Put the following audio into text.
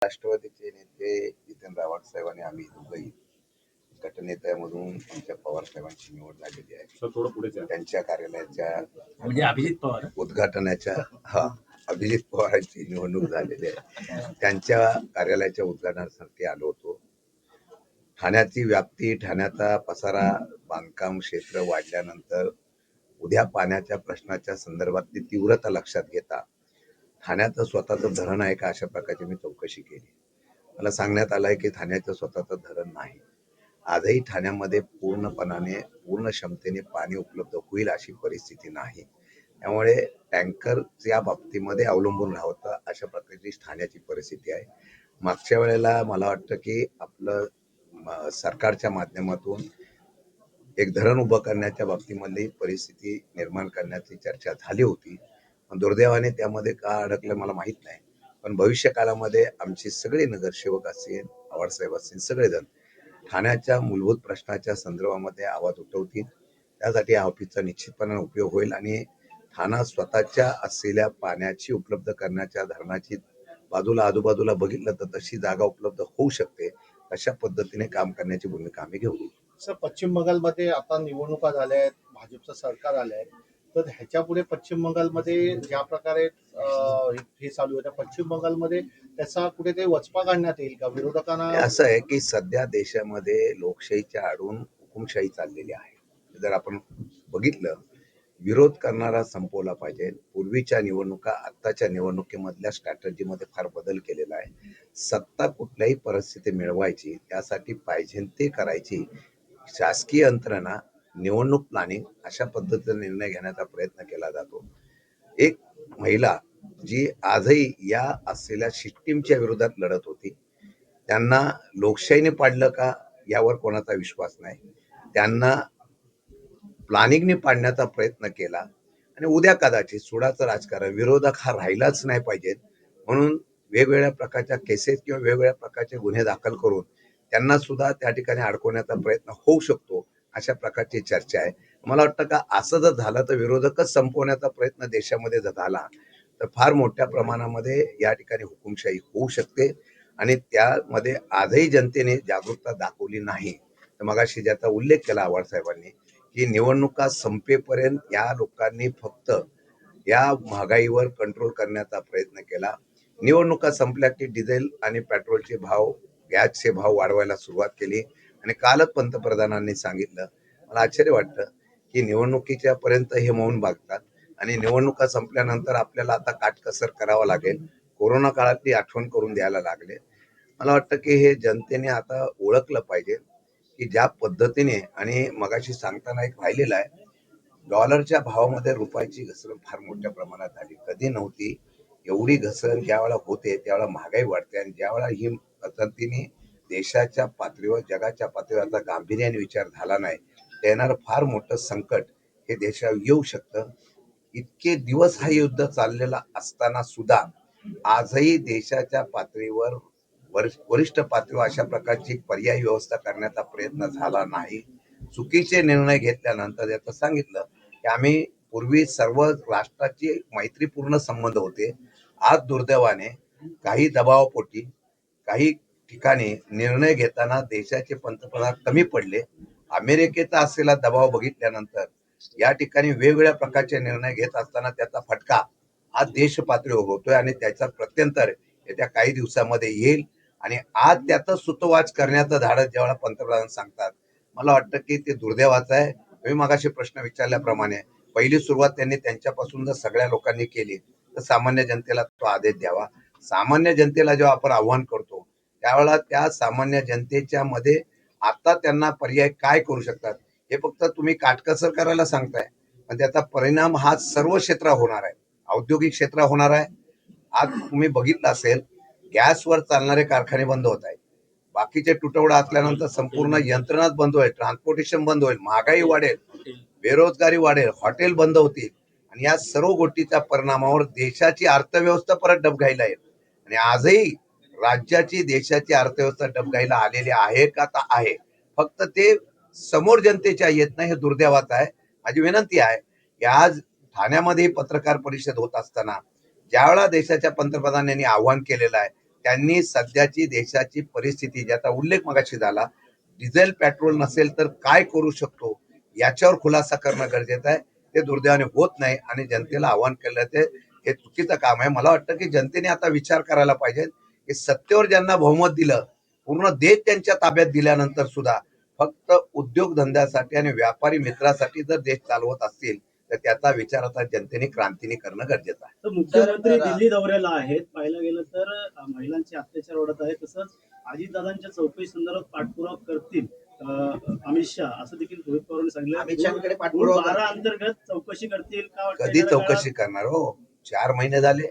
राष्ट्रवादीचे नेते जितेंद्र आव्हाड साहेबांनी आम्ही दोघंही गटनेत्यामधून आमच्या पवार साहेबांची निवड झालेली आहे. त्यांच्या कार्यालयाच्या म्हणजे अभिजित पवार उद्घाटनाच्या अभिजित पवारांची निवडणूक झालेली आहे. त्यांच्या कार्यालयाच्या उद्घाटनासाठी आलो होतो. ठाण्याची व्याप्ती, ठाण्याचा पसारा, बांधकाम क्षेत्र वाढल्यानंतर उद्या पाण्याच्या प्रश्नाच्या संदर्भातली तीव्रता लक्षात घेता ठाण्याचं स्वतःचं धरण आहे का अशा प्रकारची मी चौकशी केली. मला सांगण्यात आलंय की ठाण्याचं स्वतःचं धरण नाही. आजही ठाण्यामध्ये पूर्ण क्षमतेने पाणी उपलब्ध होईल अशी परिस्थिती नाही. त्यामुळे टँकरच्या बाबतीमध्ये अवलंबून राहतं अशा प्रकारची ठाण्याची परिस्थिती आहे. मागच्या वेळेला मला वाटतं की आपलं सरकारच्या माध्यमातून एक धरण उभं करण्याच्या बाबतीमधली परिस्थिती निर्माण करण्याची चर्चा झाली होती. दुर्दैवाने त्यामध्ये का अडकलं मला माहित नाही. पण भविष्य काळामध्ये आमचे सगळे नगरसेवक असतील, आव्हाडसाहेब असतील, सगळेजण ठाण्याच्या मूलभूत प्रश्नाच्या संदर्भामध्ये आवाज उठवतील. त्यासाठी या ऑफिसचा निश्चितपणे उपयोग होईल आणि ठाणा स्वतःच्या असलेल्या पाण्याची उपलब्ध करण्याच्या धरणाची आजूबाजूला बघितलं तर तशी जागा उपलब्ध होऊ शकते. अशा पद्धतीने काम करण्याची भूमिका आम्ही घेऊ. सर, पश्चिम बंगालमध्ये आता निवडणुका झाल्या आहेत, भाजपचं सरकार आलं आहे, तर ह्याच्या पुढे पश्चिम बंगालमध्ये ज्या प्रकारे हे चालू आहे, त्या पश्चिम बंगालमध्ये त्याचा कुठेतरी वचपा काढण्यात येईल का विरोधकांना? असं आहे की सध्या देशामध्ये लोकशाहीच्या आडून हुकुमशाही चाललेली आहे. जर आपण बघितलं, विरोध करणारा संपवला पाहिजे. पूर्वीच्या निवडणुका आत्ताच्या निवडणुकीमधल्या स्ट्रॅटजीमध्ये फार बदल केलेला आहे. सत्ता कुठल्याही परिस्थिती मिळवायची, त्यासाठी पाहिजे ते करायची. शासकीय यंत्रणा, निवडणूक प्लॅनिंग अशा पद्धतीने निर्णय घेण्याचा प्रयत्न केला जातो. एक महिला जी आजही या असलेल्या सिस्टीमच्या विरोधात लढत होती, त्यांना लोकशाहीने पाडलं का यावर कोणाचा विश्वास नाही. त्यांना प्लॅनिंगने पाडण्याचा प्रयत्न केला आणि उद्या कदाचित सुडाचं राजकारण, विरोधक हा राहिलाच नाही पाहिजे म्हणून वेगवेगळ्या प्रकारच्या केसेस किंवा वेगवेगळ्या प्रकारचे गुन्हे दाखल करून त्यांना सुद्धा त्या ठिकाणी अडकवण्याचा प्रयत्न होऊ शकतो अशा प्रकारची चर्चा आहे. मला वाटतं का असं जर झालं तर विरोधकच संपवण्याचा प्रयत्न देशामध्ये जर झाला तर फार मोठ्या प्रमाणामध्ये या ठिकाणी हुकुमशाही होऊ शकते आणि त्यामध्ये आजही जनतेने जागरूकता दाखवली नाही. तर मगाशी ज्याचा उल्लेख केला आव्हाड साहेबांनी की निवडणुका संपेपर्यंत या लोकांनी फक्त या महागाईवर कंट्रोल करण्याचा प्रयत्न केला. निवडणुका संपल्या की डिझेल आणि पेट्रोलचे भाव, गॅसचे भाव वाढवायला सुरुवात केली आणि कालच पंतप्रधानांनी सांगितलं. मला आश्चर्य वाटतं की निवडणुकीच्या पर्यंत हे मौन बागतात आणि निवडणुका संपल्यानंतर आपल्याला आता काटकसर करावं लागेल. कोरोना काळातली आठवण करून द्यायला लागले. मला वाटतं की हे जनतेने आता ओळखलं पाहिजे की ज्या पद्धतीने, आणि मगाशी सांगताना एक राहिलेला आहे, डॉलरच्या भावामध्ये रुपयाची घसरण फार मोठ्या प्रमाणात झाली. कधी नव्हती एवढी घसरण. ज्या वेळेला होते त्यावेळेला महागाई वाढते आणि ज्या वेळेला ही पद्धतीने देशाच्या पातळीवर, जगाच्या पातळीवर आता गांभीर्याने विचार झाला नाही, येणार फार मोठं संकट हे देशावर येऊ शकतं. इतके दिवस हा युद्ध चाललेला असताना सुद्धा आजही देशाच्या पातळीवर, वरिष्ठ पातळीवर अशा प्रकारची पर्यायी व्यवस्था करण्याचा प्रयत्न झाला नाही. चुकीचे निर्णय घेतल्यानंतर याचं सांगितलं की आम्ही पूर्वी सर्व राष्ट्राची मैत्रीपूर्ण संबंध होते. आज दुर्दैवाने काही दबावापोटी काही ठिकाणी निर्णय घेताना देशाचे पंतप्रधान कमी पडले. अमेरिकेचा असलेला दबाव बघितल्यानंतर या ठिकाणी वेगवेगळ्या प्रकारचे निर्णय घेत असताना त्याचा फटका आज देश पातळीवर होतोय आणि त्याचा प्रत्यंतर येत्या काही दिवसामध्ये येईल. आणि आज त्याचं सुतोवाच करण्याचं धाडस ज्यावेळेला पंतप्रधान सांगतात, मला वाटतं की ते दुर्दैवाचं आहे. मी मगाशी प्रश्न विचारल्याप्रमाणे पहिली सुरुवात त्यांनी त्यांच्यापासून जर सगळ्या लोकांनी केली तर सामान्य जनतेला तो आदेश द्यावा. सामान्य जनतेला जेव्हा आपण आव्हान करतो त्यावेळेला त्या सामान्य जनतेच्या मध्ये आता त्यांना पर्याय काय करू शकतात हे फक्त तुम्ही काटकसर करायला सांगताय, पण त्याचा परिणाम हा सर्व क्षेत्रात होणार आहे. औद्योगिक क्षेत्र होणार आहे. आज तुम्ही बघितलं असेल, गॅसवर चालणारे कारखाने बंद होत आहेत. बाकीचे तुटवडा असल्यानंतर संपूर्ण यंत्रणाच बंद होईल, ट्रान्सपोर्टेशन बंद होईल, महागाई वाढेल, बेरोजगारी वाढेल, हॉटेल बंद होतील आणि या सर्व गोष्टीच्या परिणामावर देशाची अर्थव्यवस्था परत डबघाईला येईल. आणि आजही राज्याची, देशाची अर्थव्यवस्था डबघाईला आलेली आहे का? तर आहे. फक्त ते समोर जनतेच्या येत नाही, हे दुर्दैवाचं आहे. माझी विनंती आहे की आज ठाण्यामध्ये पत्रकार परिषद होत असताना ज्यावेळेला देशाच्या पंतप्रधानांनी आव्हान केलेलं आहे त्यांनी सध्याची देशाची परिस्थिती ज्याचा उल्लेख मगाशी झाला, डिझेल पेट्रोल नसेल तर काय करू शकतो याच्यावर खुलासा करणं गरजेचं आहे. ते दुर्दैवाने होत नाही आणि जनतेला आव्हान केलं ते हे चुकीचं काम आहे. मला वाटतं की जनतेने आता विचार करायला पाहिजे की सत्तेवर ज्यांना बहुमत दिलं, पूर्ण देश त्यांच्या ताब्यात दिल्यानंतर सुद्धा फक्त उद्योगधंद्यासाठी आणि व्यापारी मित्रासाठी जर देश चालवत असतील तर त्याचा विचार आता जनतेने क्रांतीने करणं गरजेचं आहे. तर मुख्यमंत्री दिल्ली दौऱ्याला आहेत. पाहायला गेलं तर महिलांचे अत्याचार वाढत आहे. तसंच अजितदादांच्या चौकशी संदर्भात पाठपुरावा करतील अमित शहा, असं देखील रोहित पवारांनी अमित शहाकडे सांगितलं. पाठपुरावा 12 अंतर्गत चौकशी करतील का वाटतं कधी येणाऱ्या चौकशी करणार हो? 4 महिने झाले.